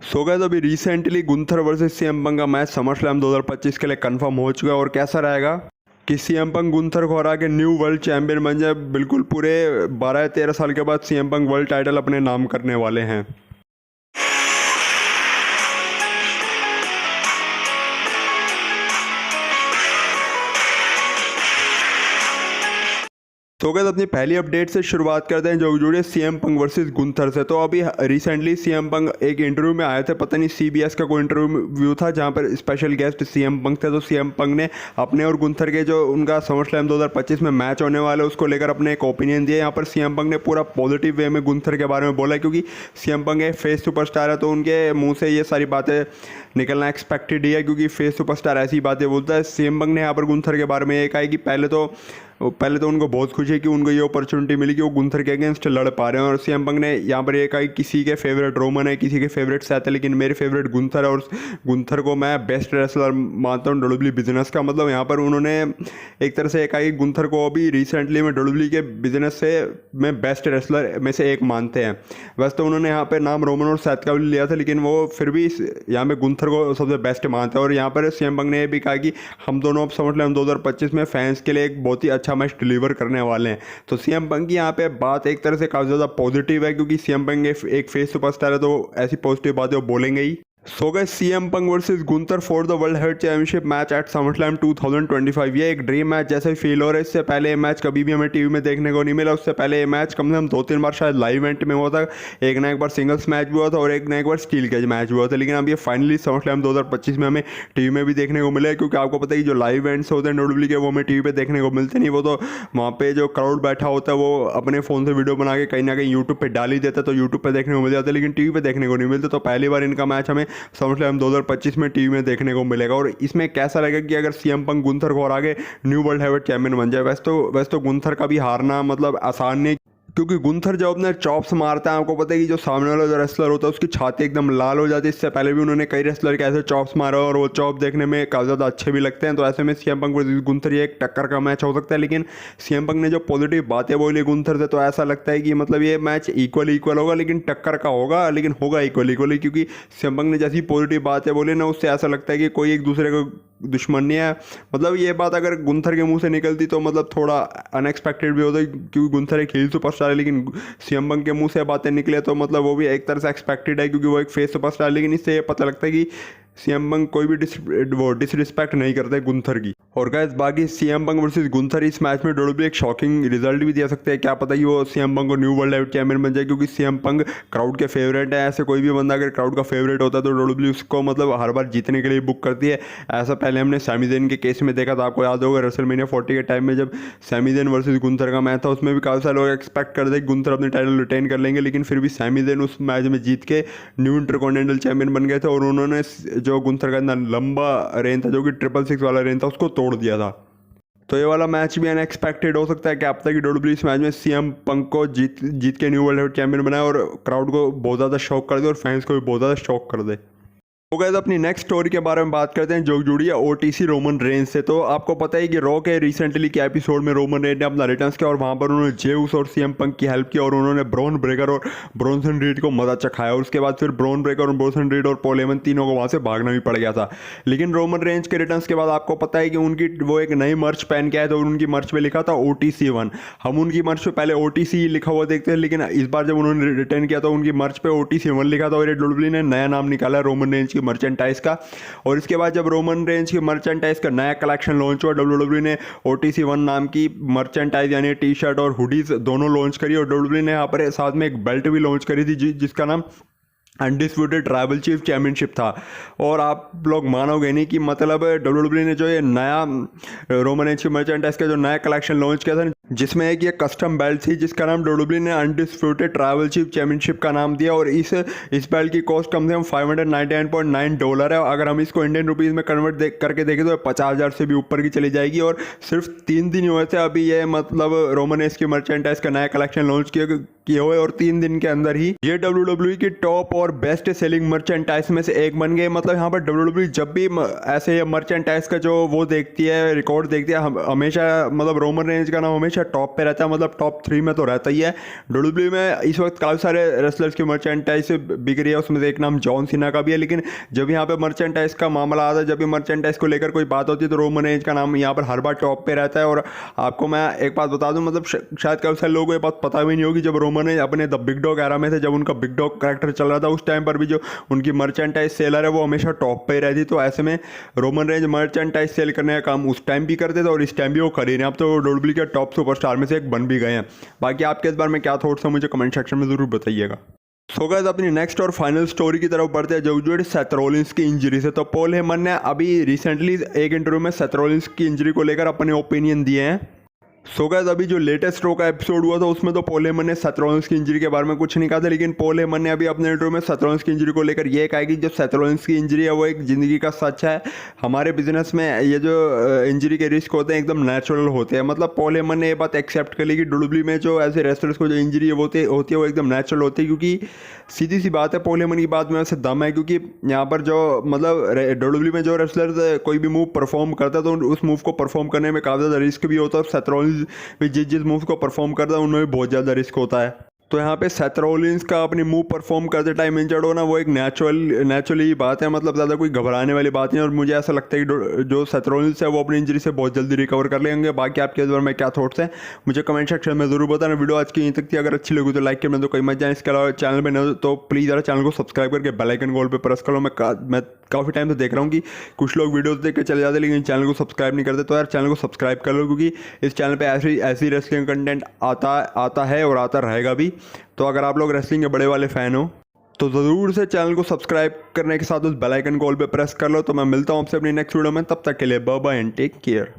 So guys अभी recently Gunther versus CM पंग का मैच समरस्लैम 2025 के लिए कंफर्म हो चुका है। और कैसा रहेगा कि सीएम पंग गुंथर को हरा के न्यू वर्ल्ड चैंपियन बन जाए। बिल्कुल पूरे 12-13 साल के बाद सीएम पंग वर्ल्ड टाइटल अपने नाम करने वाले हैं। तो गाइस अपनी पहली अपडेट से शुरुआत करते हैं जो जुड़े सीएम पंग वर्सेस गुंथर से। तो अभी रिसेंटली सीएम पंग एक इंटरव्यू में आए थे, पता नहीं सीबीएस का कोई इंटरव्यू था जहां पर स्पेशल गेस्ट सीएम पंग थे। तो सीएम पंग ने अपने और गुंथर के जो उनका समरस्लैम 2025 में मैच होने वाला है उसको लेकर अपने एक ओपिनियन दिए। यहाँ पर सीएम पंग ने पूरा पॉजिटिव वे में गुंथर के बारे में बोला, क्योंकि सीएम पंग एक फेस सुपरस्टार है तो उनके मुँह से ये सारी बातें निकलना एक्सपेक्टेड ही है, क्योंकि फेस सुपरस्टार ऐसी बातें बोलता है। सीएम पंग ने यहाँ पर गुंथर के बारे में ये कहा कि पहले तो उनको बहुत खुशी है कि उनको ये अपॉर्चुनिटी मिली कि वो गुंथर के अगेंस्ट लड़ पा रहे हैं। और सीएम पंग ने यहाँ पर ये कहा कि किसी के फेवरेट रोमन है, किसी के फेवरेट सैथ है, लेकिन मेरे फेवरेट गुंथर है और गुंथर को मैं बेस्ट रेसलर मानता हूँ डब्ल्यूडब्ल्यूई बिजनेस का। मतलब यहाँ पर उन्होंने एक तरह से कहा कि गुंथर को अभी रिसेंटली में डब्ल्यूडब्ल्यूई के बिजनेस से में बेस्ट रेसलर में से एक मानते हैं। वैसे तो उन्होंने यहाँ पर नाम रोमन और सैथ का भी लिया था, लेकिन वो फिर भी यहाँ पे गुंथर को सबसे बेस्ट मानते हैं। और यहाँ पर सीएम पंग ने ये भी कहा कि हम दोनों अब समरस्लैम 2025 में फैंस के लिए एक बहुत ही अच्छा मैच डिलीवर करने वाले हैं। तो सीएम पंग की यहाँ पे बात एक तरह से काफ़ी ज़्यादा पॉजिटिव है, क्योंकि सीएम पंग एक फेस सुपरस्टार है तो ऐसी पॉजिटिव बातें वो बोलेंगे ही। सो गाइस सीएम पंग versus Gunther for the world heavyweight championship match at SummerSlam 2025 ये एक ड्रीम मैच जैसे फील हो रहा है। इससे पहले ये मैच कभी भी हमें टीवी में देखने को नहीं मिला। उससे पहले ये मैच कम से कम 2-3 बार शायद लाइव इवेंट में हुआ था। एक ना एक बार सिंगल्स मैच भी हुआ था और एक ना एक बार स्टील केज मैच भी हुआ था। लेकिन अब ये फाइनली समरस्लैम 2025 में हमें टीवी में भी देखने को मिला है, क्योंकि आपको पता है कि जो लाइव इवेंट्स होते हैं डब्ल्यूडब्ल्यूई के वो हमें टीवी पर देखने को मिलते नहीं। वो तो वहाँ पे जो क्राउड बैठा होता है वो अपने फ़ोन से वीडियो बना के कहीं ना कहीं यूट्यूब पर डाल ही देता है, तो यूट्यूब पर देखने को मिल जाता है, लेकिन टीवी पर देखने को नहीं मिलता। तो पहली बार इनका मैच हमें समरस्लैम 2025 में टीवी में देखने को मिलेगा। और इसमें कैसा लगेगा कि अगर सीएम पंग गुंथर को हरा के न्यू वर्ल्ड हेवीवेट चैंपियन बन जाए। वैसे तो गुंथर का भी हारना मतलब आसान नहीं, क्योंकि गुंथर जब अपने चॉप्स मारता है आपको पता है कि जो सामने वाला जो रेसलर होता है उसकी छाती एकदम लाल हो जाती है। इससे पहले भी उन्होंने कई रेसलर के ऐसे चॉप्स मारे और वो चॉप देखने में काफ़ी ज़्यादा अच्छे भी लगते हैं। तो ऐसे में सीएम पंग वर्सेस गुंथर ये एक टक्कर का मैच हो सकता है। लेकिन सीएम पंग ने जो पॉजिटिव बातें बोली गुंथर से, तो ऐसा लगता है कि मतलब ये मैच इक्वल होगा, लेकिन टक्कर का होगा, लेकिन होगा इक्वली, क्योंकि सीएम पंग ने जैसी पॉजिटिव बातें बोली ना उससे ऐसा लगता है कि कोई एक दूसरे को दुश्मन नहीं है। मतलब ये बात अगर गुंथर के मुंह से निकलती तो मतलब थोड़ा अनएक्सपेक्टेड भी होता, क्योंकि गुंथर एक हील सुपरस्टार है, लेकिन सीएम पंग के मुंह से बातें निकले तो मतलब वो भी एक तरह से एक्सपेक्टेड है, क्योंकि वो एक फेस सुपरस्टार है। लेकिन इससे ये पता लगता है कि सीएम पंग कोई भी डिसरिस्पेक्ट नहीं करते गुंथर की। और गाइस बाकी सीएम पंग वर्सेस गुंथर इस मैच में डब्ल्यूडब्ल्यूई एक शॉकिंग रिजल्ट भी दे सकते हैं। क्या पता कि वो सीएम पंग को न्यू वर्ल्ड हेवीवेट चैंपियन बन जाए, क्योंकि सीएम पंग क्राउड के फेवरेट है। ऐसे कोई भी बंदा अगर क्राउड का फेवरेट होता है तो डब्ल्यूडब्ल्यूई उसको मतलब हर बार जीतने के लिए बुक करती है। ऐसा पहले हमने सैमी ज़ेन के केस में देखा था, आपको याद होगा रेसलमेनिया 40 के टाइम में जब सैमी ज़ेन वर्सेस गुंथर का मैच था, उसमें भी काफ़ी सारे लोग एक्सपेक्ट करते थे कि गुंथर अपने टाइटल रिटेन कर लेंगे, लेकिन फिर भी सैमी ज़ेन उस मैच में जीत के न्यू इंटरकॉन्टिनेंटल चैंपियन बन गए थे। और उन्होंने जो गुंथर का लंबा रेन था जो कि 666 वाला रेन था उसको तोड़ दिया था। तो ये वाला मैच भी अनएक्सपेक्टेड हो सकता है। क्या पता कि डब्ल्यूडब्ल्यूई इस मैच में सीएम पंग को जीत के न्यू वर्ल्ड हेवीवेट चैंपियन बनाए और क्राउड को बहुत ज़्यादा शॉक कर दे और फैंस को भी बहुत ज़्यादा शॉक कर दे। तो गाइस अपनी नेक्स्ट स्टोरी के बारे में बात करते हैं जो जुड़ी है ओटीसी रोमन रेंस से। तो आपको पता है कि रॉ के रिसेंटली के एपिसोड में रोमन रेंस ने अपना रिटर्न्स किया और वहाँ पर उन्होंने जेउस और सीएम पंग की हेल्प की और उन्होंने ब्रॉन ब्रेकर और ब्रोंसन रीड को मजा चखाया। और उसके बाद फिर ब्रॉन ब्रेकर और ब्रोंसन रीड और पॉल हेमन तीनों को वहाँ से भागना भी पड़ गया था। लेकिन रोमन रेंस के रिटर्न्स के बाद आपको पता है कि उनकी वो एक नई मर्च पहन के आए थे और उनकी मर्च पे लिखा था OTC 1। हम उनकी मर्च पे पहले OTC लिखा हुआ देखते हैं, लेकिन इस बार जब उन्होंने रिटर्न किया तो उनकी मर्च पे OTC 1 लिखा था। और ये डब्ल्यूडब्ल्यूई ने नया नाम निकाला रोमन रेंस की मर्चेंटाइज का। और इसके बाद जब रोमन रेंस की मर्चेंटाइज का नया कलेक्शन लॉन्च हुआ, डब्ल्यूडब्ल्यूई ने OTC 1 नाम की मर्चेंटाइज यानी टी शर्ट और हुडीज दोनों लॉन्च करी। और डब्ल्यूडब्ल्यूई ने यहाँ पर साथ में एक बेल्ट भी लॉन्च करी थी जिसका नाम अनडिस्प्यूटेड ट्राइबल चीफ चैंपियनशिप था। और आप लोग मानोगे नहीं कि मतलब डब्ल्यूडब्ल्यूई ने जो ये नया रोमन रेंस की मर्चेंटाइज का जो नया कलेक्शन लॉन्च किया था, जिसमें एक ये कस्टम बेल्ट थी जिसका नाम डब्ल्यूडब्ल्यूई ने अनडिस्प्यूटेड ट्राइबल चीफ चैंपियनशिप का नाम दिया। और इस बेल्ट की कॉस्ट कम से कम $599.9 है। अगर हम इसको इंडियन रुपीज़ में कन्वर्ट करके देखें तो 50,000 से भी ऊपर की चली जाएगी। और सिर्फ 3 दिन हुए थे अभी ये मतलब रोमन रेंस की मर्चेंटाइज का नया कलेक्शन लॉन्च किए हुए, और 3 दिन के अंदर ही ये डब्ल्यूडब्ल्यूई की टॉप और बेस्ट सेलिंग मर्चेंटाइज में से एक बन गए। मतलब यहाँ पर डब्ल्यूडब्ल्यूई जब भी ऐसे मर्चेंटाइज का जो वो देखती है रिकॉर्ड देखती है, हमेशा मतलब रोमन रेंस का नाम हमेशा हमेशा टॉप पे रहता है, मतलब टॉप 3 में तो रहता ही है। WWE में इस वक्त काफ़ी सारे रेसलर्स की मर्चेंटाइज बिक रही है, उसमें से एक नाम जॉन सीना का भी है। लेकिन जब यहाँ पे मर्चेंटाइज का मामला आता है, जब भी मर्चेंटाइज को लेकर कोई बात होती है, तो रोमन रेंज का नाम यहाँ पर हर बार टॉप पे रहता है। और आपको मैं एक बात बता दूं, मतलब शायद काफ़ी सारे लोगों को ये बात पता भी नहीं होगी, जब रोमन रेंज अपने द बिग डॉग एरा में थे, जब उनका बिग डॉग कैरेक्टर चल रहा था, उस टाइम पर भी जो उनकी मर्चेंटाइज सेलर है वो हमेशा टॉप पे ही रहती। तो ऐसे में रोमन रेंज मर्चेंटाइज सेल करने का काम उस टाइम भी करते थे और इस टाइम भी वो कर ही रहे हैं। अब तो WWE के टॉप सुपरस्टार में से एक बन भी गए हैं। बाकी आपके इस बारे में क्या थॉट्स हैं मुझे कमेंट सेक्शन में ज़रूर बताइएगा। सो गाइस, अपनी नेक्स्ट और फाइनल स्टोरी की तरफ बढ़ते हैं, जो जुड़े सेथ रॉलिंस की इंजरी से। तो पॉल हेमन ने अभी रिसेंटली एक इंटरव्यू में सेथ रॉलिंस की इंजरी को लेकर अपने ओपिनियन दिए हैं। सो गाइस, अभी जो लेटेस्ट रो का एपिसोड हुआ था उसमें तो पॉल हेमन ने सेथ रॉलिंस की इंजरी के बारे में कुछ नहीं कहा था, लेकिन पॉल हेमन ने अभी अपने इंटरव्यू में सेथ रॉलिंस की इंजरी को लेकर ये कहा कि जो सेथ रॉलिंस की इंजरी है वो एक ज़िंदगी का सच है। हमारे बिजनेस में ये जो इंजरी के रिस्क होते हैं एकदम नेचुरल होते हैं। मतलब पॉल हेमन ने ये बात एक्सेप्ट कर ली कि WWE में जो ऐसे रेसलर्स को जो इंजरी होती है वो एकदम नेचुरल होती है, क्योंकि सीधी सी बात है, पॉल हेमन की बात में वैसे दम है। क्योंकि यहाँ पर जो मतलब WWE में जो रेसलर्स कोई भी मूव परफॉर्म करता है तो उस मूव को परफॉर्म करने में काफ़ी ज़्यादा रिस्क भी होता है। और सेथ रॉलिंस भी जिस मूव को परफॉर्म करता है उनमें भी बहुत ज़्यादा रिस्क होता है। तो यहाँ पे सेथ रॉलिंस का अपनी मूव परफॉर्म करते टाइम इंजर्ड होना वो एक नेचुरली बात है, मतलब ज़्यादा कोई घबराने वाली बात नहीं। और मुझे ऐसा लगता है कि जो सेथ रॉलिंस है वो अपनी इंजरी से बहुत जल्दी रिकवर कर लेंगे। बाकी आपके इस बारे में क्या थॉट्स हैं मुझे कमेंट सेक्शन में ज़रूर बताना। वीडियो आज की यहीं तक थी, अगर अच्छी लगी तो लाइक करना, तो कहीं मत जाए। इसके अलावा चैनल पर न तो प्लीज़ यार चैनल को सब्सक्राइब करके बेल आइकन कॉल पर प्रेस करो। मैं काफ़ी टाइम से देख रहा हूँ कि कुछ लोग वीडियोस देख के चले जाते हैं लेकिन चैनल को सब्सक्राइब नहीं करते। तो यार चैनल को सब्सक्राइब कर लो, क्योंकि इस चैनल पे ऐसी रेसलिंग कंटेंट आता है और आता रहेगा भी। तो अगर आप लोग रेसलिंग के बड़े वाले फ़ैन हो तो ज़रूर से चैनल को सब्सक्राइब करने के साथ उस बेल आइकन कॉल पे प्रेस कर लो। तो मैं मिलता हूँ आपसे अपनी नेक्स्ट वीडियो में, तब तक के लिए bye bye and take care.